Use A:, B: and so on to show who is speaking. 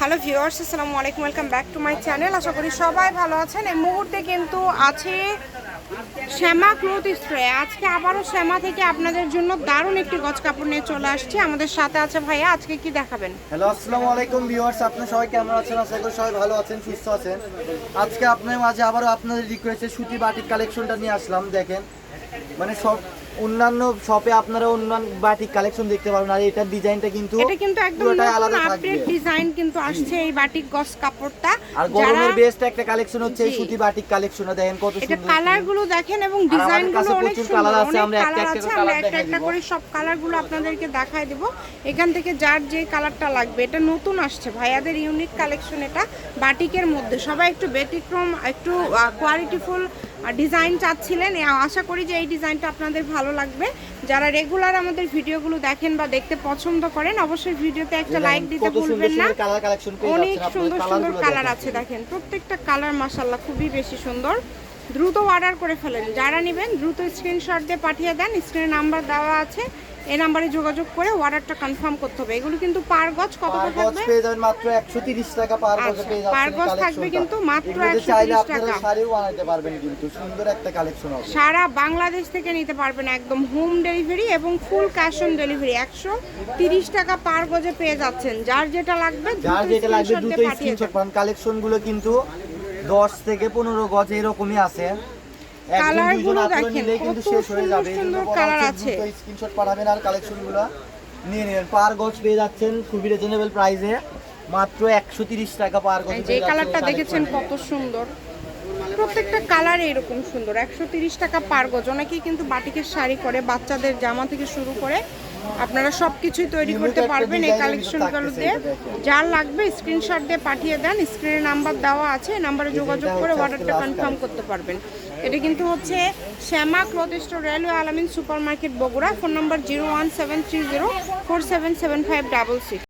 A: Hello viewers, আসসালামু আলাইকুম, welcome back to my channel. আশা করি সবাই ভালো আছেন। এই মুহূর্তে কিন্তু আছে শ্যামা ক্লথ স্টোরে। আজকে আবারও শ্যামা থেকে আপনাদের জন্য দারুণ একটি গজ কাপড় নিয়ে চলে আসছি। আমাদের সাথে আছে ভাইয়া। আজকে কি দেখাবেন?
B: হ্যালো, আসসালামু আলাইকুম ভিউয়ার্স, আপনারা সবাই কেমন আছেন? আশা করি সবাই ভালো আছেন, সুস্থ আছেন। আজকে আপনাদের মাঝে আবারও আপনাদের রিকোয়েস্টে সুতি বাটিক কালেকশনটা নিয়ে আসলাম। দেখেন, মানে সব অন্যান্য শপে আপনারা অন্যান্য বাটিক কালেকশন দেখতে পারবেন, আর এটার ডিজাইনটা কিন্তু
A: এটা কিন্তু একদম নতুন আপডেট ডিজাইন কিন্তু আসছে এই বাটিক গজ কাপড়টা।
B: আর গরমের বেস্ট একটা কালেকশন হচ্ছে এই সুতি বাটিক কালেকশনটা। দেখেন কত সুন্দর,
A: এটা কালারগুলো দেখেন এবং ডিজাইনগুলো অনেক সুন্দর।
B: কালার আছে, আমরা
A: একটা একটা করে সব কালারগুলো আপনাদেরকে দেখায় দেব। এখান থেকে যার যে কালারটা লাগবে, এটা নতুন আসছে ভাইয়াদের ইউনিক কালেকশন। এটা বাটিকের মধ্যে সবাই একটু ব্যতিক্রম, একটু কোয়ালিটিফুল ডিজাইন চাচ্ছিলেন। আশা করি যে এই ডিজাইনটা আপনাদের ভালো লাগবে। যারা রেগুলার আমাদের ভিডিওগুলো দেখেন বা দেখতে পছন্দ করেন, অবশ্যই ভিডিওতে একটা লাইক দিতে ভুলবেন না। অনেক সুন্দর সুন্দর কালার আছে, দেখেন প্রত্যেকটা কালার মাশাআল্লাহ খুবই বেশি সুন্দর। দ্রুত অর্ডার করে ফেলেন, যারা নেবেন দ্রুত স্ক্রিনশট দিয়ে পাঠিয়ে দেন। স্ক্রিনে নাম্বার দেওয়া আছে, এই নাম্বারে যোগাযোগ করে অর্ডারটা কনফার্ম করতে হবে। এগুলো কিন্তু পার গজ কত করে থাকবে?
B: পেয়ে যাবেন মাত্র 130 টাকা পার গজে পেয়ে যাচ্ছেন।
A: পার গজ থাকবে কিন্তু মাত্র 130 টাকা।
B: শাড়িও বানাতে পারবেন, কিন্তু সুন্দর একটা কালেকশন হবে।
A: সারা বাংলাদেশ থেকে নিতে পারবেন, একদম হোম ডেলিভারি এবং ফুল ক্যাশ অন ডেলিভারি। 130 টাকা পার গজে পেয়ে যাচ্ছেন। যার যেটা লাগবে
B: দ্রুত স্ক্রিনশট পান। কালেকশনগুলো কিন্তু 10 থেকে 15 গজ এরকমই আছে।
A: কালারগুলো দেখেন কত সুন্দর সুন্দর কালার আছে।
B: স্ক্রিনশট পাঠাবেন আর কালেকশনগুলো নিয়ে নেবেন। পার গজ পেয়ে যাচ্ছেন খুবই রিজনেবল প্রাইসে, মাত্র 130 টাকা পার গজ।
A: যে কালারটা দেখেছেন কত সুন্দর, প্রত্যেকটা কালার এরকম সুন্দর। 130 টাকা পার গজ। অনেকেই কিন্তু বাটিকের শাড়ি করে, বাচ্চাদের জামা থেকে শুরু করে আপনারা সব কিছুই তৈরি করতে পারবেন এই কালেকশনগুলো দিয়ে। যার লাগবে স্ক্রিনশট দিয়ে পাঠিয়ে দেন। স্ক্রিনে নাম্বার দেওয়া আছে, নাম্বারে যোগাযোগ করে অর্ডারটা কনফার্ম করতে পারবেন। এটা কিন্তু হচ্ছে শ্যামা ক্লথ স্টোর, রেলওয়ে আলামিন super market, Bogura. Phone number 01730477566।